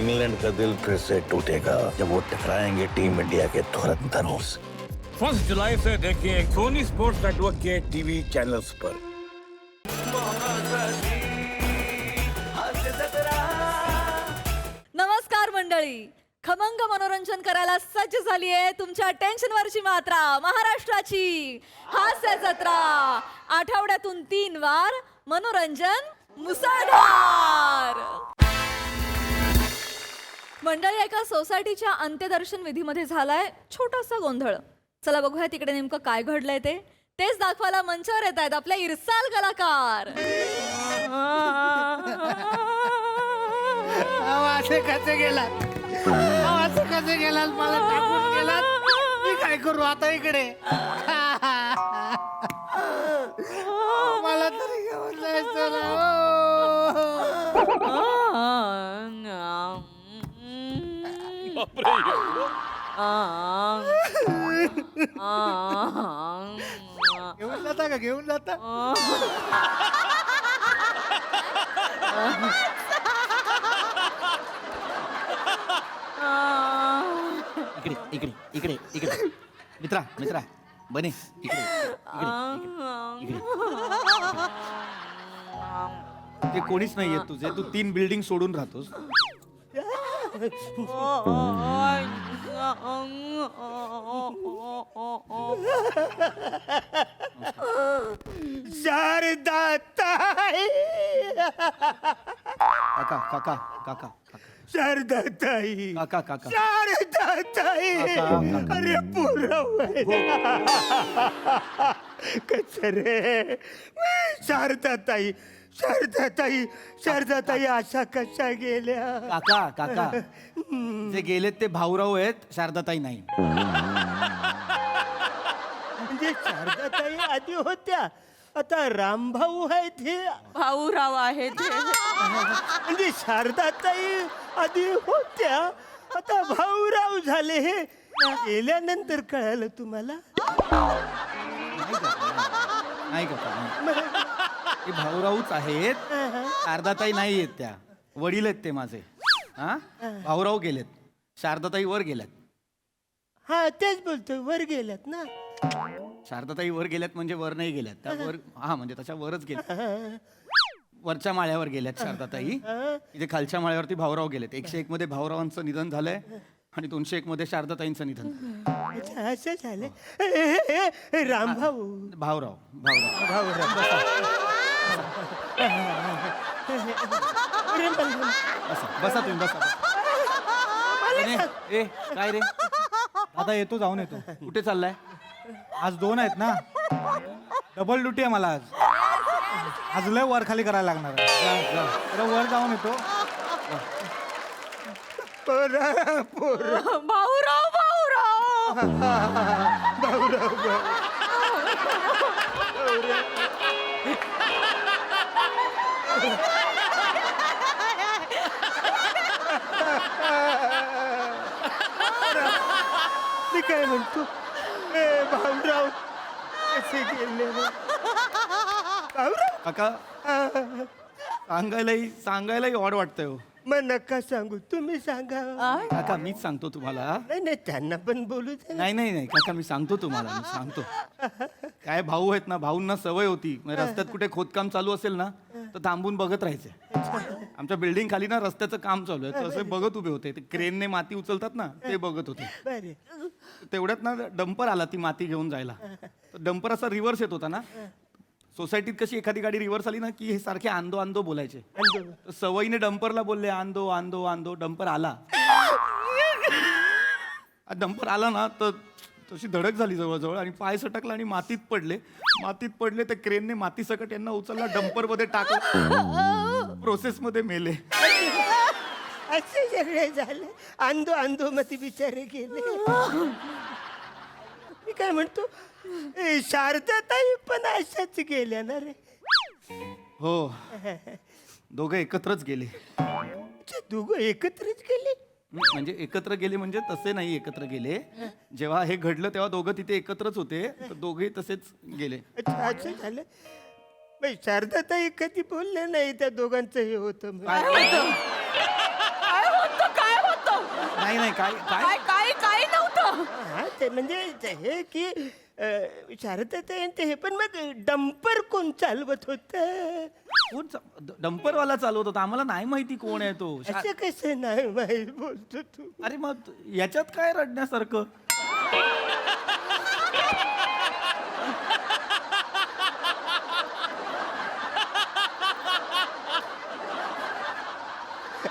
England का दिल फिर से टूटेगा जब वो टकराएंगे टीम इंडिया के धुरंधरों से। 1 जुलाई से देखिए सोनी स्पोर्ट्स नेटवर्क के टीवी चैनल्स पर। नमस्कार मंडळी, खमंग मनोरंजन करायला सज्ज झाली आहे तुमच्या टेन्शनवरची मात्रा महाराष्ट्राची हास्य जत्रा। आठवड्यातून 3 वार मनोरंजन मुसळधार। मंडळी, एका सोसायटीच्या अंत्यदर्शन विधीमध्ये झालाय छोटासा गोंधळ। चला बघूया तिकडे नेमकं काय घडलंय तेच दाखवायला मंचावर येत आहेत आपले इरसाल कलाकार। असे कसे गेला मला टाकून गेला। मी काय करू आता इकडे? मला तरी घेऊन जायचं घेऊन जाता का? घेऊन जाता? इकडे इकडे इकडे इकडे मित्रा मित्रा बने इकडे इकडे इकडे ते कोणीच नाहीये तुझे, तू 3 बिल्डिंग सोडून राहतोस। शारदाताई, काका काका काका शारदाताई, काका काका शारदाताई, अरे पुरव कचरे। शारदाताई शारदाताई शारदाताई अशा कशा गेल्या? काका काका जे गेलेत ते भाऊराव आहेत, शारदाताई नाही। म्हणजे शारदाताई आधी होत्या, आता रामभाऊ आहेत हे भाऊराव आहेत। म्हणजे शारदाताई आधी होत्या, आता भाऊराव झाले हे गेल्यानंतर कळालं तुम्हाला? नाही का? ते भाऊरावच आहेत, शारदाताई नाही आहेत। त्या वडील आहेत ते माझे। हा, भाऊराव गेलेत, शारदाताई वर गेल्यात। हा तेच बोलतोय, वर गेल्यात ना। शारदाताई वर गेल्यात म्हणजे वर नाही गेल्यात त्या वर, हा म्हणजे त्याच्या वरच गेल्यात, वरच्या माळ्यावर गेल्यात शारदाताई। इथे खालच्या माळ्यावरती भाऊराव गेलेत। 101 मध्ये भाऊरावांचं निधन झालंय आणि 201 मध्ये शारदाताईंचं निधन। असं झालं। रामभाऊ भाऊराव भाऊराव भाऊराव बसा बसा तुम्ही बसा। ए काय रे? आता येतो, जाऊन येतो। कुठे चाललाय? आज 2 आहेत ना, डबल ड्युटी आहे मला आज। आज लय वर खाली करायला लागणार आहे। जरा वर जाऊन येतो। भाऊराव भाऊराव मी काय म्हणतो, भाऊराव कसे गेले? भाऊराव काका सांगायलाही ऑड वाटतंय हो। मग नका सांगू, तुम्ही सांगा। काका मीच सांगतो तुम्हाला। नाही नाही, त्यांना पण बोलू दे। नाही नाही नाही काका, मी सांगतो तुम्हाला, मी सांगतो। काय भाऊ आहेत ना, भाऊंना सवय होती, म्हणजे रस्त्यात कुठे खोदकाम चालू असेल ना तर थांबून बघत राहायचे। आमच्या बिल्डिंग खाली ना रस्त्याचं काम चालू आहे, तर असे बघत उभे होते। ते क्रेनने माती उचलतात ना, ते बघत होते। तेवढ्यात ना डंपर आला ती माती घेऊन जायला। तर डंपर असा रिव्हर्स येत होता ना, सोसायटीत कशी एखादी गाडी रिव्हर्स आली ना की हे सारखे आंदो आंदो बोलायचे। तर सवयीने डंपरला बोलले आंदो आंदो आंदो। डंपर आला, डंपर आला ना तर तशी धडक झाली जवळजवळ आणि पाय सटकला आणि मातीत पडले। तर क्रेनने माती सकट यांना उचलला, डंपर मध्ये टाकलं, प्रोसेस मध्ये मेले। असे सगळे झाले, आंदो आंदो मती बिचारे गेले। मी काय म्हणतो, शारदाताई पण अशाच गेल्या ना रे? हो, दोघं एकत्रच गेले। दोघं एकत्रच गेले? म्हणजे एकत्र गेले म्हणजे तसे नाही एकत्र गेले, जेव्हा हे घडलं तेव्हा दोघं तिथे एकत्रच होते, तर दोघे तसेच गेले। अच्छा, असं झालं। बाई शारदाताई कधी बोलले नाही त्या दोघांचं हे होतं? काय होतं नाही नाही काय काय काय काय काय नव्हतं. हा ते म्हणजे हे की शारदाताई ते हे, पण मग डंपर कोण चालवत होत? कोण डंपरवाला चालवत होता, आम्हाला नाही माहिती कोण आहे तो. असं कसं नाही माहीत बोलतो तू? अरे मग याच्यात काय रडण्यासारखं?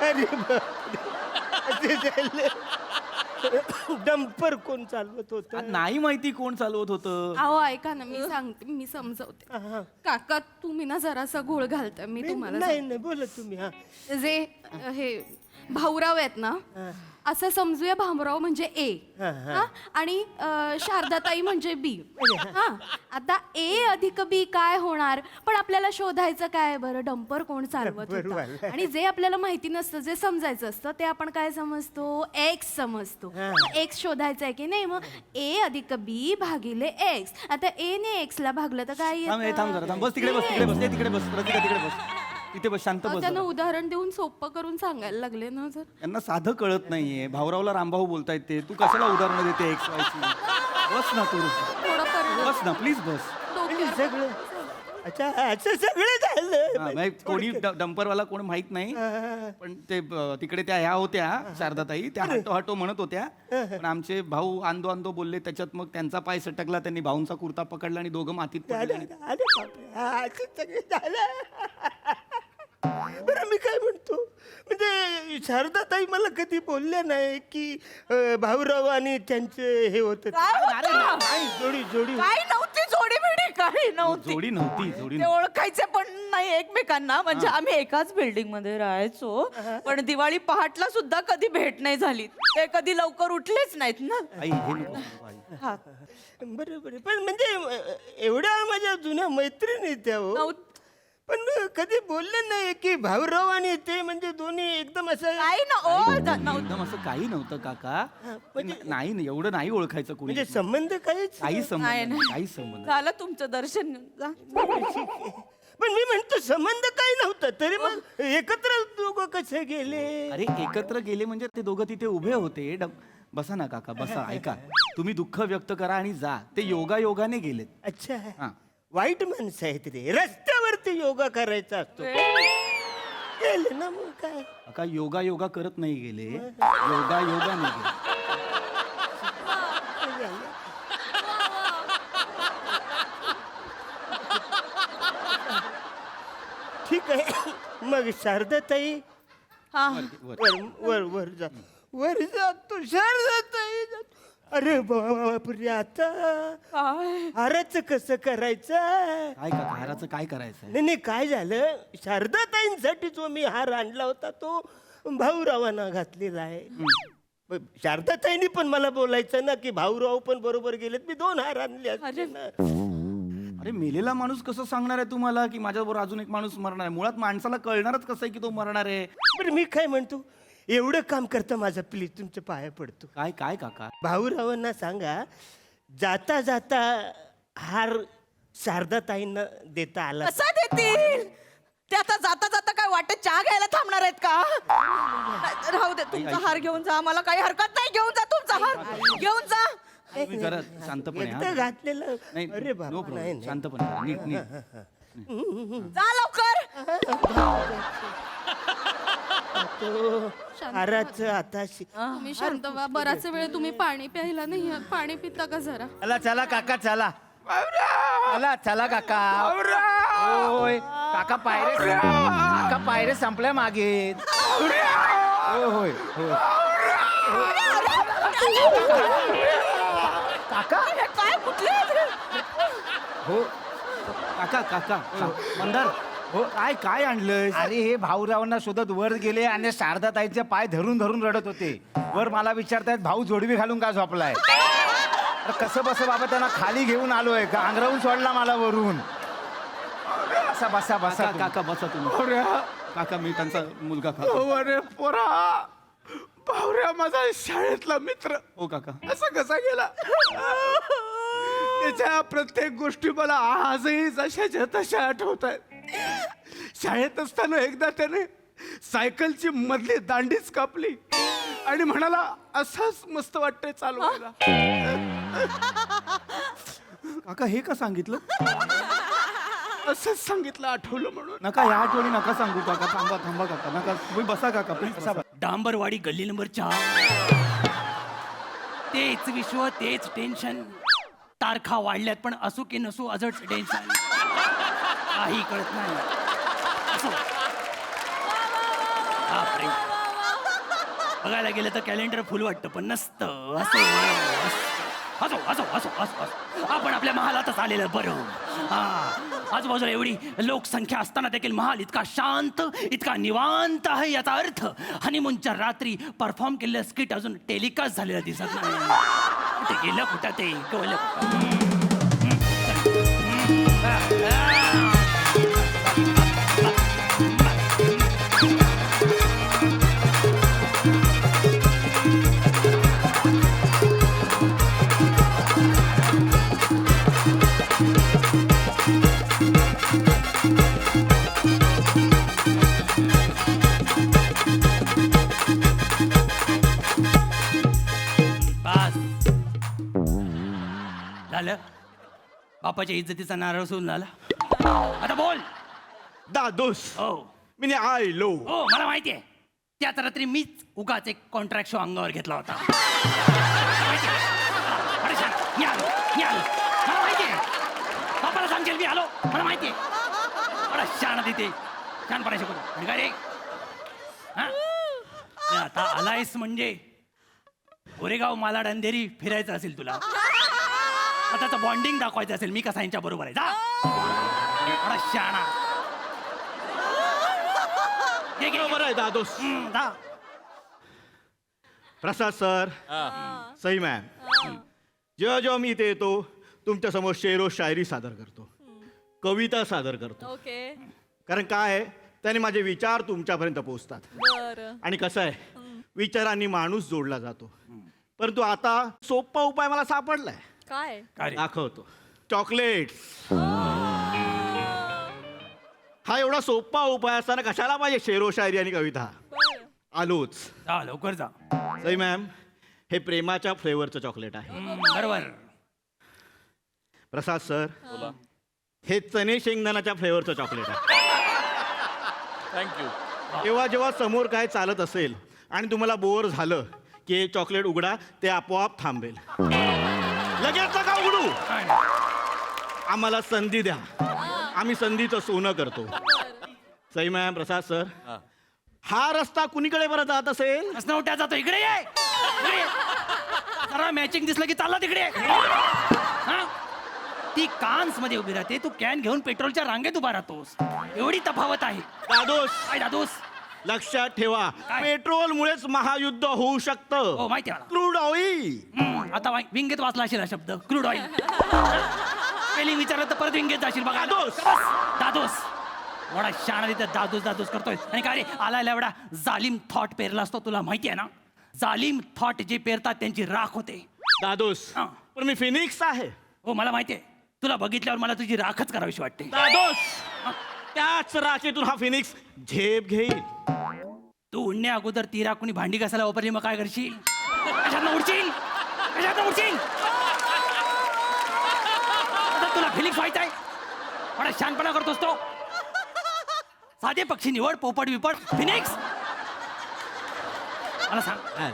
अरे बापरे. असं झालं. डंपर कोण चालवत होत? नाही माहिती कोण चालवत होतं. अहो ऐका ना, मी सांगते, मी समजवते. काका तुम्ही ना जरासा घोळ घालताय, मी तुम्हाला नाही नाही बोला तुम्ही. हा सांगते. जे हे भाऊराव आहेत ना, असं समजूया भाऊराव म्हणजे ए आणि शारदाताई म्हणजे बी. हा आता ए अधिक बी काय होणार, पण आपल्याला शोधायचं काय बरं, डंपर कोण चालवत होता. आणि जे आपल्याला माहिती नसतं, जे समजायचं असतं ते आपण काय समजतो, एक्स समजतो. एक्स शोधायचं आहे की नाही, मग ए अधिक बी भागिले एक्स. आता ए ने एक्स ला भागलं तर काय थांब येतं? थांब जरा थांब. बस तिकडे बस, तिकडे बस, तिकडे बस, प्रतिका तिकडे बस, तिथे बस, शांत बस. त्यांना उदाहरण देऊन सोपं करून सांगायला लागले ना जर. यांना साधं कळत नाहीये. भाऊरावला रामभाऊ बोलतायत ते, तू कशाला उदाहरणं देते एक्स वायची? बस ना तू, थोडं परिणाम बस ना प्लीज बस. डोक्यावर सगळं अच्छा असं सगळं हा, झालं. म्हणजे कोणी डंपरवाला कोण माहित नाही, पण ते तिकडे त्या ह्या होत्या शारदाताई, त्या हटो हटो म्हणत होत्या, पण आमचे भाऊ आंदो आंदो बोलले, त्याच्यात मग त्यांचा पाय सटकला, त्यांनी भाऊंचा कुर्ता पकडला आणि दोघं मातीत पडले. आणि अरे बापरे. हा, असं सगळं झालं. बरं मी काय म्हणतो, म्हणजे शारदाताई मला कधी बोलल्या नाही की भाऊराव आणि त्यांचे हे होत जोडी जोडी. काय नव्हती जोडी बिडी, काही नव्हती. जोडी नव्हती, जोडी ते ओळखायचे पण नाही एकमेकांना. म्हणजे आम्ही एकाच बिल्डिंग मध्ये राहायचो, पण दिवाळी पहाटला सुद्धा कधी भेट नाही झाली. ते कधी लवकर उठलेच नाहीत ना. आई हे नको सांगू, आई. बरोबर. पण म्हणजे एवढ्या माझ्या जुन्या मैत्रिणी त्या हो, पण कधी बोलले नाही की भाऊराव आणि ते म्हणजे दोन्ही एकदम असं. काही नव्हतं. एकदम असं काही नव्हतं काका. नाही एवढं नाही ओळखायचं कोणी. म्हणजे संबंध काहीच काही संबंध नाही, काही संबंध. झालं तुमचं दर्शन. जा. पण मी म्हणतो संबंध काही नव्हतं, तरी मग एकत्र दोघं कसे गेले? अरे एकत्र गेले म्हणजे ते दोघं तिथे उभे होते. बसा ना काका, बसा, ऐका. तुम्ही दुःख व्यक्त करा आणि जा. ते योगायोगाने गेलेत. अच्छा हा. वाईट माणसं आहेत रे, रस्त्यावरती योगा करायचा असतो. गेले ना मग काय. काका योगा करत नाही गेले, योगाने गेले. ठीक आहे. मग शारदाताई हा वर वर जा, वर जातो शारदाताई. अरे बापरे, आता हाराचं कसं करायचं? काय काका हाराचं काय करायचं? नाही नाही, काय झालं, शारदाताईंसाठी जो मी हार आणला होता तो भाऊरावांना घातलेला आहे. शारदाताईंनी पण मला बोलायचं ना की भाऊराव पण बरोबर गेलेत, मी 2 हार आणले असते ना. अरे मेलेला माणूस कसं सांगणार आहे तुम्हाला की माझ्याबरोबर अजून एक माणूस मरणार आहे? मुळात माणसाला कळणारच कसं आहे की तो मरणार आहे. बरं मी काय म्हणतो, एवढं काम करता माझं प्लीज तुमच्या पाया पडतो. काय काय काका? भाऊरावांना सांगा जाता जाता हार शारदाताईंना देता आला. कसा देतील ते? आता जाता जाता काय वाटत चहा घ्यायला थांबणार आहेत का? राहू दे, तुमचा हार घेऊन जा, मला काही हरकत नाही. घेऊन जा तुमचा हार, घेऊन जा. तुम्ही जरा शांतपणे हा. एकदा घातलेलं. नाही अरे नो बाबा, प्रॉब्लेम, नाही नाही. शांतपणे करा. नीट नीट. जा लवकर. हाराचं आता तुम्ही शांत व्हा. बराच वेळ तुम्ही पाणी प्यायला नाही आहात. पाणी पिता का जरा? चला चला काका, चला चला चला काका. होय काका, पायरे संपल्या मागे. होय होय होय. काका हे काय कुठले? हो काका काका मंदार, हो काय काय आणलंय? अरे हे भाऊरावांना शोधत वर गेले आणि शारदाताईचे पाय धरून धरून रडत होते. वर मला विचारतायत भाऊ जोडवी घालून का झोपलाय? अरे कसं बस बाबा, त्यांना खाली घेऊन आलोय का अंगरावून सोडला मला वरून? बसा बसा बसा काका काका बसा तुम्ही. काका मी त्यांचा मुलगा काका. अरे पोरा, भावऱ्या माझा शाळेतला मित्र. हो काका. असा कसा गेला? त्याच्या प्रत्येक गोष्टी मला आजही जशाच्या तशा आठवत आहेत. शाळेत असताना एकदा त्याने सायकलची मधली दांडीच कापली आणि म्हणाला असंच मस्त वाटतंय चालवायला. काका हे का सांगितलं? असंच सांगितलं, आठवलं म्हणून. नका या आठवणी नका सांगू काका. थांबा थांबा काका, नका. तुम्ही बसा काका, प्लीज बसा. डांबरवाडी गल्ली नंबर 4. तेच विश्व, तेच टेन्शन. तारखा वाढल्यात पण असो की नसो अजट टेन्शन. काही कळत नाही. असो. बापरे. बघायला गेलं तर कॅलेंडर फुल वाटतं पण नसतं. असो असो असो असो असो असो. आपण आपल्या महालातच आलेलं बरं. आजूबाजूला एवढी लोकसंख्या असताना देखील महाल इतका शांत, इतका निवांत आहे. याचा अर्थ हनीमूनच्या रात्री परफॉर्म केलेलं स्किट अजून टेलिकास्ट झालेलं दिसत नाही. कुठे गेलं, कुठं ते कळलं. बस झालं. बापाच्या इज्जतीचा नारळ सोडून झाला. आता बोल. दादूस हो मी आयलो. हो मला माहितीये. त्याच रात्री मीच उगाच एक कॉन्ट्रॅक्ट शो अंगावर घेतला होता. अरे छान. मी आलो. मला माहितीये. बापाला सांगेल मी आलो. मला माहितीये. अरे शान देते. छानपणा शिकवतो. आणि काय रे हा? आता आलायस म्हणजे गोरेगाव मालाड अंधेरी फिरायचं असेल तुला. आता बॉन्डिंग दाखवायचं असेल. मी कसा यांच्या बरोबर आहे. जा. अरे शाणा. बरोबर आहे दादूस. जा. प्रसाद सर, सई मॅम, जेव्हा जेव्हा मी इथे येतो तुमच्या समोर शेरो शायरी सादर करतो, कविता सादर करतो. ओके. कारण काय आहे, त्याने माझे विचार तुमच्यापर्यंत पोहोचतात. बरं. आणि कसं आहे, विचारांनी माणूस जोडला जातो. परंतु आता सोपा उपाय मला सापडलाय. काय? काय रे? दाखवतो. चॉकलेट्स. हा एवढा सोपा उपाय असताना कशाला पाहिजे शेरो शायरी आणि कविता. बरं. आलोच. जा लवकर जा. सई मॅम, हे प्रेमाच्या फ्लेवरचं चॉकलेट आहे. बरोबर. प्रसाद सर, हे चणे शेंगदाण्याच्या फ्लेवरचं चॉकलेट आहे. थँक्यू. तेव्हा जेव्हा समोर काय चालत असेल आणि तुम्हाला बोर झालं की हे चॉकलेट उघडा, ते आपोआप थांबेल. लगेच नका उघडू. काय नाही. आम्हाला संधी द्या. आम्ही संधीचं सोनं करतो. सई मॅम, प्रसाद सर, हा रस्ता कुणीकडे परत जात असेल? असं उठ्या जातो. इकडे ये. इकडे ये. जरा मॅचिंग दिसलं की चालला तिकडे. हा? ती कान्स मध्ये उभी राहते. तू कॅन घेऊन पेट्रोलच्या रांगेत उभा राहतोस. एवढी तफावत आहे. दादोस, काय दादूस? लक्षात ठेवा, काय? पेट्रोलमुळेच महायुद्ध होऊ हो शकतं. माहिती आहे मला. Crude oil. आता विंगेत वाचला असेल हा शब्द, क्रूड ऑइल. पहिली विचारलं तर परत विंगेत जाशील बघा. दादोस. दादोस. एवढा शाणा तिथं दादूस दादूस करतोय. आणि काय रे, आलायला एवढा जालिम थॉट पेरला असतो. तुला माहिती आहे ना, जालिम थॉट जे पेरतात त्यांची राख होते. दादोस, हा. पण मी फिनिक्स आहे. हो मला माहिती आहे. तुला बघितल्यावर मला तुझी राखच करावीशी वाटते. दादोस, त्याच राखेतून हा फिनिक्स झेप घेईल. तू उडण्या अगोदर ती राख कुणी भांडी घासायला वापरली मग काय करशील? कशातनं उडशील? कशातनं उडशील? आता तुला फिनिक्स व्हायचं आहे. एवढा शानपणा करतोस तो. साधे पक्षी निवड, पोपट विपट, फिनिक्स. मला सांग,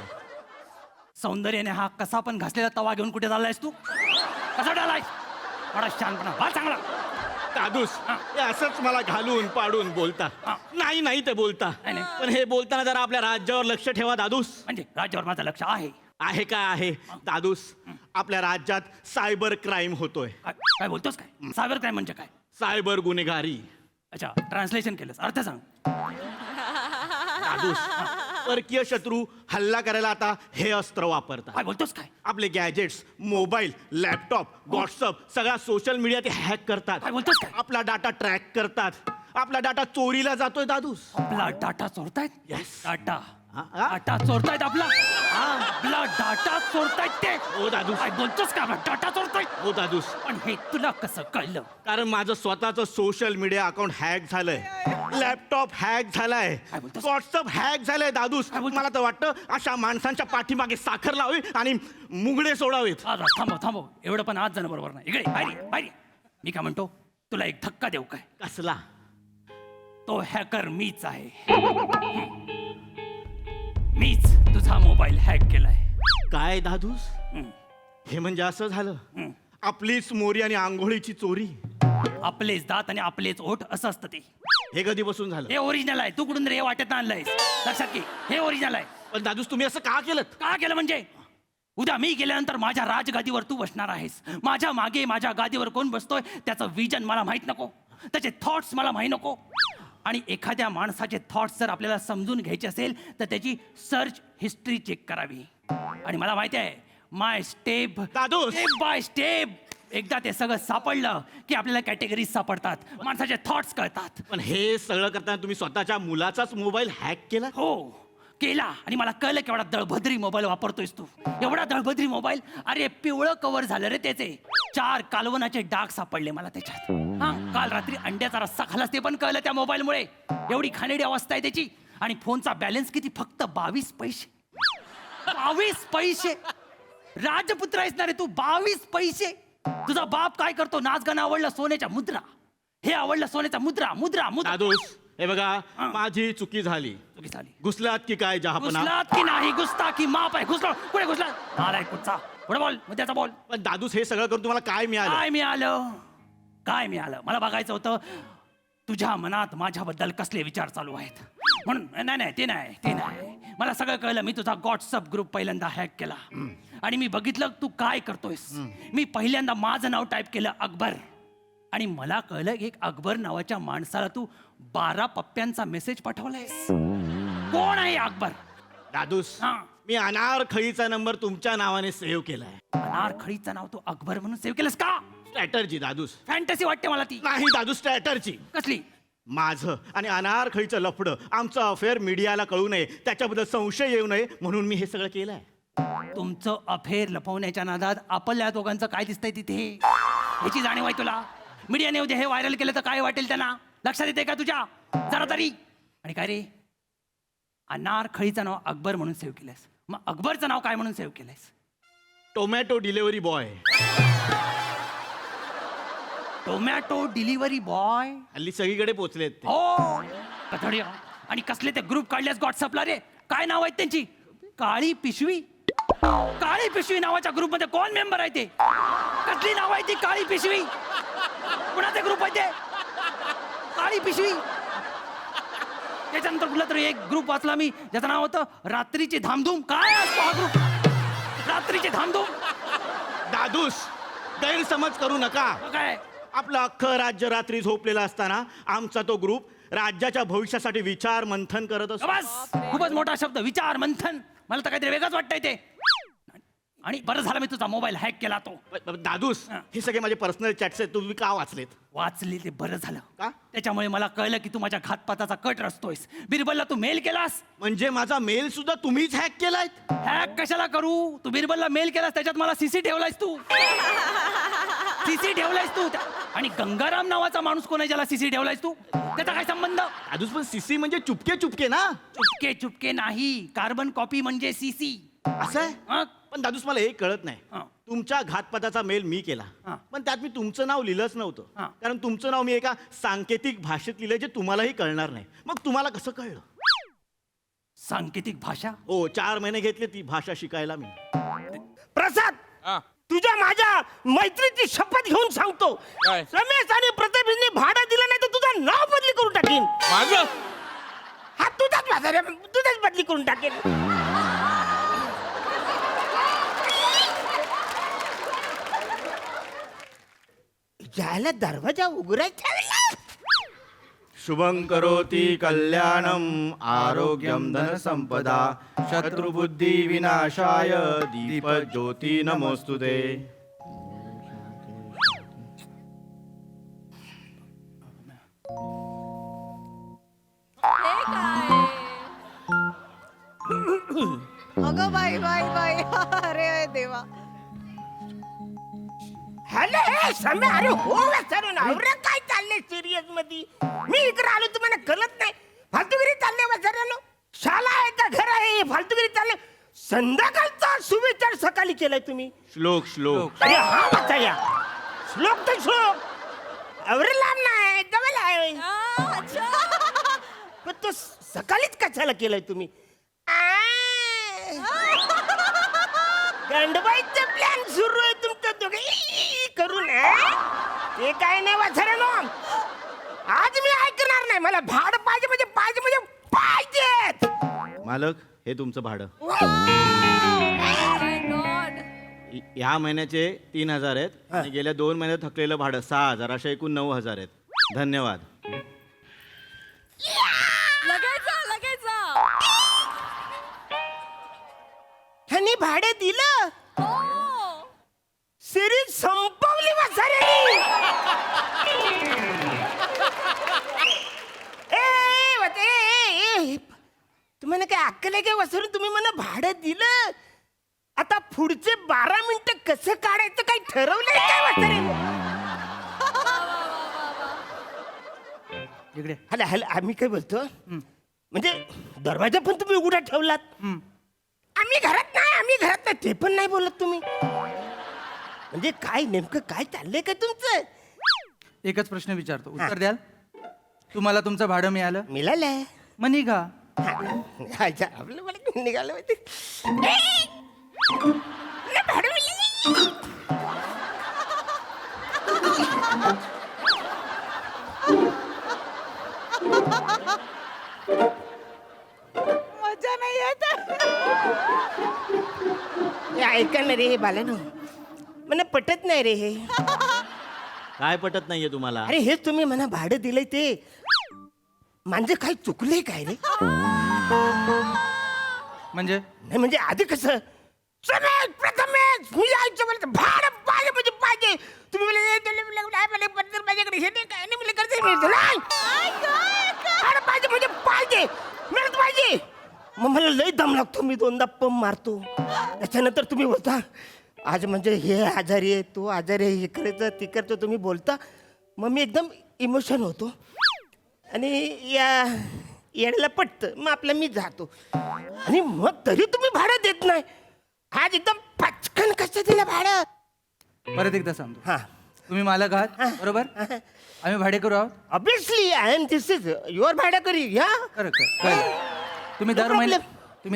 सौंदर्याने हा कसा पण घासलेला तवा घेऊन कुठे चाललायस तू? कसा डालायस? एवढा शानपणा फार चांगला. दादूस, हा. हे असंच मला घालून पाडून बोलता. हा. नाही ते बोलता. नाही, नाही. पण हे बोलताना जरा आपल्या राज्यावर लक्ष ठेवा दादूस. म्हणजे राज्यावर माझं लक्ष आहे. आहे का आहे दादूस? आपल्या राज्यात सायबर क्राईम होतोय. काय बोलतोस काय? सायबर क्राईम म्हणजे काय? सायबर गुन्हेगारी. अच्छा, ट्रान्सलेशन केलंस, अर्थ सांग. दादूस, परकीय शत्रू हल्ला करायला आता हे अस्त्र वापरतात. काय बोलतोस काय? आपले गॅजेट्स, मोबाईल, लॅपटॉप, व्हॉट्सअप सगळा सोशल मीडिया ते हॅक करतात. काय बोलतोस काय? आपला डाटा ट्रॅक करतात. आपला डाटा चोरीला जातोय दादूस. आपला डाटा चोरतायत? Yes. डाटा हा, हा. डाटा चोरतायत आपला. आपला डाटा चोरतायत ते. हो दादूस. काय बोलतोस का? डाटा चोरतायत. हो दादूस, पण हे तुला कसं कळलं? कारण माझं स्वतःचं सोशल मीडिया अकाउंट हॅक झालंय. लॅपटॉप हॅक झालाय, काय बोलतोस? व्हॉट्सअप हॅक झालाय दादूस. काय बोलतो? मला तर वाटतं अशा माणसांच्या पाठीमागे साखर लावावी आणि मुंगडे सोडावेत. आज थांबव एवढं पण आज जाणं बरोबर नाही. इकडे बाहेर ये, बाहेर ये. मी काय म्हणतो, तुला एक धक्का देऊ काय? कसला? तो हॅकर मीच आहे. मीच तुझा मोबाईल हॅक केलाय. काय दादूस, हम्म. हे म्हणजे असं झालं? हम्म. आपलीच मोरी आणि आंघोळीची चोरी. आपलेच दात आणि आपलेच ओठ असं असतं ते. हे कधीपासून झालं? हे ओरिजिनल आहे. तू कुठून रे वाटत आणलंयस? लक्षात घे, हे ओरिजिनल आहे. पण दादूस तुम्ही असं का केलं? का केलं म्हणजे? उद्या मी गेल्यानंतर माझ्या राजगादीवर तू बसणार आहेस. माझ्या मागे माझ्या गादीवर कोण बसतोय त्याचं विजन मला माहित नको, त्याचे थॉट्स मला माहित नको. आणि एखाद्या माणसाचे थॉट्स जर आपल्याला समजून घ्यायचे असेल तर त्याची सर्च हिस्ट्री चेक करावी. आणि मला माहिती आहे, माय step Dadus! Step by step एकदा ते सगळं सापडलं की आपल्याला कॅटेगरीज सापडतात, माणसाचे थॉट्स कळतात. पण हे सगळं करताना तुम्ही स्वतःच्या मुलाचाच मोबाईल हॅक केला? हो केला. आणि मला कळलं की एवढा दळभद्री मोबाईल वापरतोयस तू. एवढा दळभद्री मोबाईल. अरे पिवळं कव्हर झालं रे त्याचे. 4 कालवनाचे डाग सापडले मला त्याच्यात. हा, काल रात्री अंड्याचा रस्सा खालास ते पण कळलं त्या मोबाईलमुळे. एवढी खाणेडी अवस्था आहे त्याची. आणि फोनचा बॅलन्स किती? फक्त 22 पैसे. 22 पैसे. राजपुत्र आहेस ना रे तू. 22 पैसे. तुझा बाप काय करतो? नाच गाणं आवडलं, सोन्याच्या मुद्रा. हे आवडलं, सोन्याच्या मुद्रा. मुद्रा मुद्रा. दादूस हे बघा, हा. माझी चुकी झाली. चुकी झाली. घुसलात की काय जहापना? घुसलात की नाही? घुसता की माप आहे? घुसलो कुठे घुसला? नालाय कुठचा. पुढे बोल, मुद्द्याचा बोल. पण दादूस हे सगळं करून तुम्हाला काय मिळालं? काय मिळालं? काय मिळालं? मला बघायचं होतं तुझ्या मनात माझ्याबद्दल कसले विचार चालू आहेत म्हणून. नाही ते नाही. मला सगळं कळलं. मी तुझा व्हॉट्सअप ग्रुप पहिल्यांदा हॅक केला आणि मी बघितलं तू काय करतोयस. मी पहिल्यांदा माझं नाव टाईप केलं, अकबर. आणि मला कळलं एक अकबर नावाच्या माणसाला तू 12 पप्प्यांचा मेसेज पाठवलायस. कोण आहे अकबर? दादूस हा. मी अनारखळीचा नंबर तुमच्या नावाने सेव्ह केलाय. अनारखळीचं नाव तू अकबर म्हणून सेव्ह केलंस का? स्ट्रॅटर्जी दादूस. फॅन्टसी वाटते मला ती. नाही दादूस, स्ट्रॅटर्जी. कसली? माझं आणि अनारखळीचं लफडं, आमचं अफेअर मीडियाला कळू नये, त्याच्याबद्दल संशय येऊ नये म्हणून मी हे सगळं केलंय. तुमचं अफेअर लपवण्याच्या नादात आपल्या दोघांचं काय दिसतंय तिथे? याची जाणीव आहे तुला? मीडियाने उद्या हे व्हायरल केलं तर काय वाटेल त्यांना? लक्षात येते का तुझ्या जरा तरी? आणि काय रे, अनारखळीचं नाव अकबर म्हणून सेव्ह केलंस, मग अकबरचं नाव काय म्हणून सेव्ह केलंस? Tomato delivery boy. Tomato delivery boy. हल्ली सगळीकडे पोचलेत ते. हो कथड्या. आणि कसले ते ग्रुप काढलेस व्हॉट्सअपला रे? काय नाव आहेत त्यांची? काळी पिशवी. काळी पिशवी नावाच्या ग्रुपमध्ये कोण मेंबर आहे ते? कसली नाव आहे ती काळी पिशवी? कुणाचे ग्रुप आहे ते? काळी पिशवी. त्याच्यानंतर कुठला तरी एक ग्रुप वाचला मी ज्याचं नाव होतं रात्रीची धामधूम. काय असतो हा ग्रुप? रात्रीची धामधूम. दादूस गैरसमज करू नका. काय? आपलं अख्खं राज्य रात्री झोपलेलं असताना आमचा तो ग्रुप राज्याच्या भविष्यासाठी विचार मंथन करत असतो. बस, खूपच मोठा शब्द, विचार मंथन. मला तर काहीतरी वेगळंच वाटतंय ते. आणि बरं झालं मी तुझा मोबाईल हॅक केला तो. दादूस हे सगळे माझे पर्सनल चॅट्स आहेत, तुम्ही का वाचलेत? वाचले ते बरं झालं. का? त्याच्यामुळे मला कळलं की तू माझ्या घातपाताचा कट रचतोयस. बिरबलला तू मेल केलास. म्हणजे माझा मेल सुद्धा तुम्हीच हॅक केलाय? हॅक कशाला करू? तू बिरबलला मेल केलास, त्याच्यात मला सीसी ठेवलायस तू. सीसी ठेवलायस तू. आणि गंगाराम नावाचा माणूस कोण आहे ज्याला सीसी ठेवलायस तू? त्याचा काय संबंध? दादूस पण सीसी म्हणजे चुपके चुपके ना? चुपके चुपके नाही, कार्बन कॉपी म्हणजे सीसी. असं आहे? पण दादूस मला हे कळत नाही. हा. तुमच्या घातपाताचा मेल मी केला, हा. पण त्यात मी तुमचं नाव लिहिलंच हा. नव्हतं. कारण तुमचं नाव मी एका सांकेतिक भाषेत लिहिलंय जे तुम्हालाही कळणार नाही. मग तुम्हाला कसं कळलं? सांकेतिक भाषा? हो, 4 महिने घेतले ती भाषा शिकायला मी. प्रसाद, तुझ्या माझ्या मैत्रीची शपथ घेऊन सांगतो, काय? रमेश आणि प्रतापने भाडं दिलं नाही तर तुझं नाव बदली करून टाकीन. माझं हा तुझाच माझा रे, तुझाच बदली करून टाकेन. जायला दरवाजा उघडाय ठेवला. शुभं करोति कल्याणं आरोग्यं धनसंपदा शत्रुबुद्धी विनाशाय दीपज्योती नमोस्तुते. हे काय? अगं बाई बाई बाई अरे देवा. हॅलो हे सम्या, अरे हो वाचारू ना, अरे काय चाललंय सिरियस मध्ये? मी इकडे आलो तुम्हाला कळत नाही? फालतूगिरी चालले वाचारानो. शाळा आहे का घर आहे? फालतूगिरी चालले. संध्याकाळचा सुविचार सकाळी केलाय तुम्ही. श्लोक श्लोक अरे हा वाचा या श्लोक तर श्लोक एवढे लांब नाही जवळ आहे. पण तो सकाळीच कशाला केलाय तुम्ही? गंडबाईचा प्लॅन सुरू आहे तुमचं दोघे करून. ते काय नाही वाचरानो, आज मी ऐकणार नाही. मला भाडं पाहिजे म्हणजे पाहिजे म्हणजे पाहिजेत. मालक, हे तुमचं भाडं. ह्या महिन्याचे 3,000 आहेत आणि गेल्या 2 महिन्यात थकलेलं भाडं 6,000, अशा एकूण 9,000 आहेत. धन्यवाद. लगेच ह्यानी भाडे दिलं, हो. सिरीज संपवली वाचाऱ्यानी. तुम्हाला काय अक्कल आहे काय वासरू? तुम्ही मला भाडं दिलं, आता पुढचे 12 मिनिटं कसं काढायचं काही ठरवलंय काय वाचाऱ्यानी? इकडे हॅलो हॅलो, आम्ही काय बोलतो म्हणजे दरवाजा पण तुम्ही उघडा ठेवलात. आम्ही घरात नाही ते पण नाही बोलत तुम्ही. म्हणजे काय नेमकं काय चाललंय का तुमचं? एकच प्रश्न विचारतो, उत्तर द्याल? तुम्हाला तुमचं भाडं मिळालं? मिळालंय मग निघा. अच्छा, आपलं मला निघालं माहिती. मला भाडं मिळालं. मजा नाही येत. हे ऐका ना रे, हे बालानो मला पटत नाही रे हे. काय पटत नाहीये तुम्हाला? अरे हेच तुम्ही मला भाडं दिलंय ते म्हणजे काय चुकलंय काय रे? म्हणजे नाही म्हणजे आधी कसं समेत प्रथमेश मी यायचं म्हणलं भाडं पाहिजे म्हणजे पाहिजे. तुम्ही पद्धत माझ्याकडे हे नाही काय नाही मला कर्ज मिळतं नाही. भाडं पाहिजे म्हणजे पाहिजे, मिळत पाहिजे. मग मला लय दम लागतो, मी 2दा पंप मारतो. त्याच्यानंतर तुम्ही बोलता आज म्हणजे हे आजारी आहे, तो आजारी आहे, हे करायचं ते करतो तुम्ही बोलता. मग मी एकदम इमोशन होतो आणि या येण्याला पटतं, मग आपलं मी जातो. आणि मग तरी तुम्ही भाडं देत नाही. आज एकदम पचकन कसं दिलं भाडं? परत एकदा सांगतो, हा, तुम्ही मालक आहात बरोबर, आम्ही भाडेकरू आहोत. Obviously I am this is your भाडेकरी. या कळलं. तुम्ही No दर problem.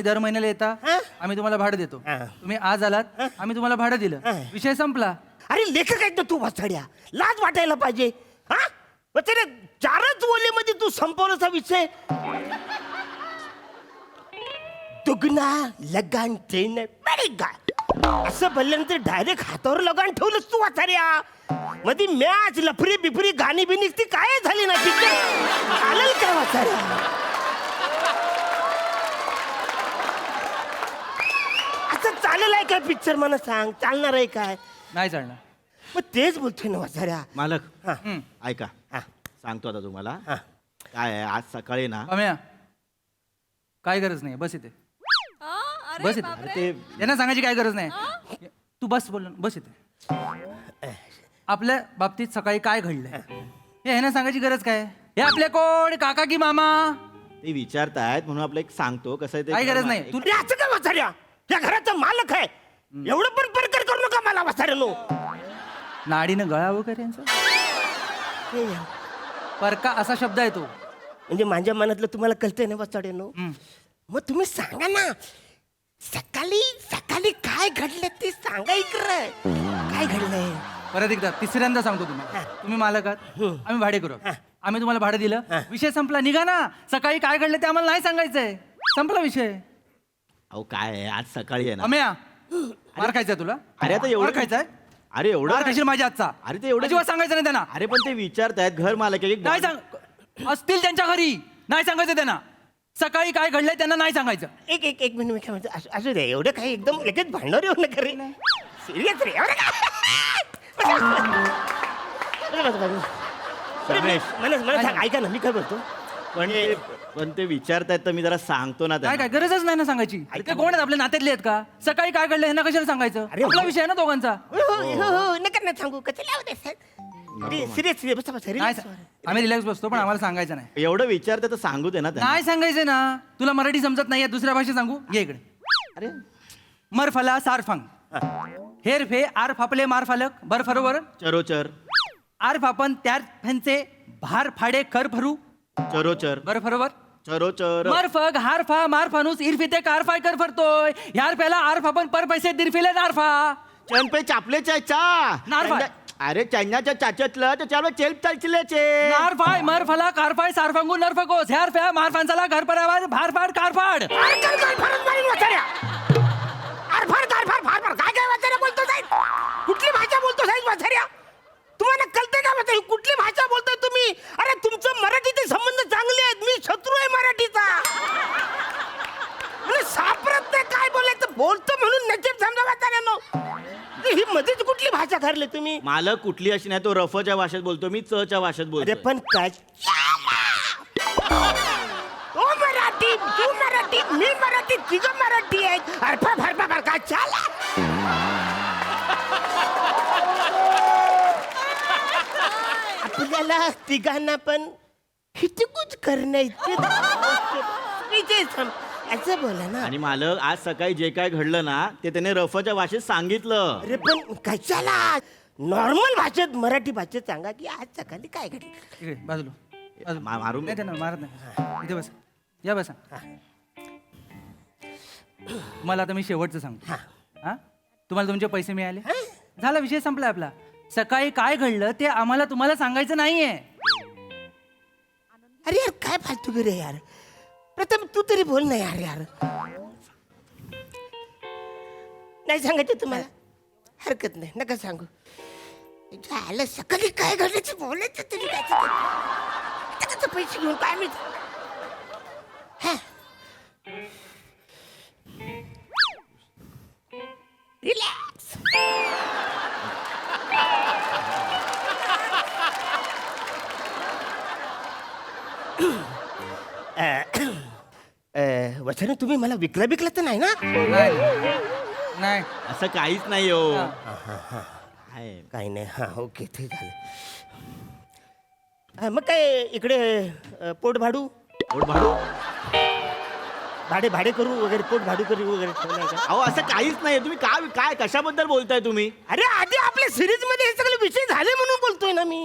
दर महिन्याला येता, हा. आम्ही तुम्हाला भाडं देतो. हा. तुम्ही आज आलात, आम्ही तुम्हाला भाडं दिलं, विषय संपला. अरे लेखक आहेत ना तू वाचड्या, लाज वाटायला पाहिजे. हा वाचड्या, 4च ओलीमध्ये तू संपवलाचा विषय. दुगना लगान ट्रेन का असं बोलल्यानंतर डायरेक्ट हातावर लगान ठेवलंस तू वाचाऱ्या. मध्ये मॅच लफरी बिफरी गाणी बिनी ती काय झाली ना पिक्चर चालेल का वाचाऱ्या? असं चालेल आहे काय पिक्चर? मला सांग, चालणार आहे काय? नाही चालणार. मग तेच बोलतोय ना वाचाऱ्या. मालक, हा. ऐका, हा. सांगतो आता तुम्हाला. हा. काय आहे, आज सकाळी ना अम्या, काय गरज नाही, बस इथे. अरे बस इथे. बापरे. ते यांना सांगायची काय गरज नाही. तू बस बोल, बस इथे. आपल्या बाबतीत सकाळी काय घडलंय हे ह्यांना सांगायची गरज काय? हे आपले कोण, काका की मामा? ते विचारतायत म्हणून आपलं एक सांगतो कसं आहे ते. काही गरज नाही. तू अरे असं काय वाचाऱ्या? या घराचा मालक आहे, एवढं पण परकर करू नका मला वाचाऱ्यानो. नाडीनं गळा वगैरे यांचा परका असा शब्द आहे तो. म्हणजे माझ्या मनातलं तुम्हाला कळतंय ना वाचाड्यानो? मग तुम्ही सांगा ना, सकाळी सकाळी काय घडलं ते सांगा इकडं. काय घडलंय? परत एकदा तिसऱ्यांदा सांगतो तुम्हाला, तुम्ही मालक आहात, आम्ही भाडेकरू आहोत. आम्ही तुम्हाला भाडं दिलं, विषय संपला, निघा ना. सकाळी काय घडलं ते आम्हाला नाही सांगायचंय, संपला विषय. अहो काय आहे, आज सकाळी आहे ना. अम्या, मार खायचाय तुला? अरे आता एवढं मार खायचाय? अरे एवढं मार खाशील माझ्या हातचा. अरे ते एवढं अजिबात सांगायचं नाही त्यांना. अरे पण ते विचारतायत, घर मालक आहे. नाही सांग, असतील त्यांच्या घरी, नाही सांगायचं त्यांना. सकाळी काय घडलंय त्यांना नाही सांगायचं. एक मिनिट मी काय म्हणतो, असू दे, एवढं काही एकदम लगेच भांडणार येऊ नका रे. सिरियस रे, एवढं काय? रमेश, मला सांग, ऐका ना, मी काय बोलतो, पण ते विचारतायत तर मी जरा सांगतो ना काय त्यांना. काय गरजच नाही ना सांगायची ते कोण आहेत आपल्या नात्यातले आहेत का सकाळी काय घडलं यांना कशाला सांगायचं आपला विषय आहे ना दोघांचा हो नका ना सांगू कसं लावते सिरियस बसा बसा नाही relax. आम्ही रिलॅक्स बसतो पण आम्हाला सांगायचं नाही एवढं विचारताय तर सांगू दे ना त्यांना. नाही सांगायचं ना तुला मराठी समजत नाही दुसऱ्या भाषेत सांगू ये इकडे अरे मरफला सारफंग हेर फे आर फापले मार फालक बर फरोबर चरोचर आर फापन त्यार फॅनचे भार फाडे कर भरू चरोचर बर फरोबर चरोचर मरफग हारफा मार फानूस इरफिते कारफाय कर फरतोय यार पेला आर फापन पर पैसे दिरफिले नारफा चन पे चापले चाचा नारफा. अरे चन्याच्या चाच्यातलं त्याच्यावर चेल चालचिलेचे नारफाय मरफला कारफाय सारफंगू नरफकोस ह्यार फॅ मार फानसाला घर पर आवाज भारफाड कारफाड काय काय वाचाऱ्या बोलतो साहेब कुठली भाषा बोलतो साहेब वाचाऱ्या तुम्हाला कळते का वाचारी कुठली भाषा बोलताय तुम्ही अरे तुमचं मराठीचे संबंध चांगले आहेत मी शत्रू आहे मराठीचा म्हणजे सापडत नाही काय बोलायचं बोलतो म्हणून नजीब समजा वाचाऱ्यानो ही मध्येच कुठली भाषा ठरली तुम्ही मालक कुठली अशी नाही तो रफच्या भाषेत बोलतो मी चच्या भाषेत अरे बोलतो पण काय तो मराठी तू मराठी मी मराठी तिघं मराठी आहेत अरे भरपा काय चाला आपल्याला तिघांना पण हिचकुच करण्याचे असं बोला ना आणि मालक आज सकाळी जे काय घडलं ना ते त्याने रफच्या भाषेत सांगितलं. अरे पण कशाला नॉर्मल भाषेत मराठी भाषेत सांगा की आज सकाळी काय घडलं इकडे बाजूला मारून नाही त्यांना मारत नाही इथे बस या बसा तुम्हाला आता मी शेवटचं सांगतो हा तुम्हाला तुमचे पैसे मिळाले झाला विषय संपला आपला सकाळी काय घडलं ते आम्हाला तुम्हाला सांगायचं नाहीये अरे यार काय फालतू रे यार प्रथम तू तरी बोल ना यार यार नाही सांगायचं तुम्हाला हरकत नाही नका सांगू झालं सकाळी काय घडल्याचं बोलायचं तरी काय पैसे घेऊन काय मी रिलॅक्स वचन तुम्ही मला विकला तर नाही ना नाही असं काहीच नाही हो काही नाही हा ओके ते झालं मग काय इकडे पोट भाडू भाडे करू वगैरे पोट भाडू करू वगैरे ठेवलंय का अहो असं काहीच नाही तुम्ही काय काय कशाबद्दल बोलताय तुम्ही अरे आधी आपल्या सिरीज मध्ये हे सगळे विषय झाले म्हणून बोलतोय ना मी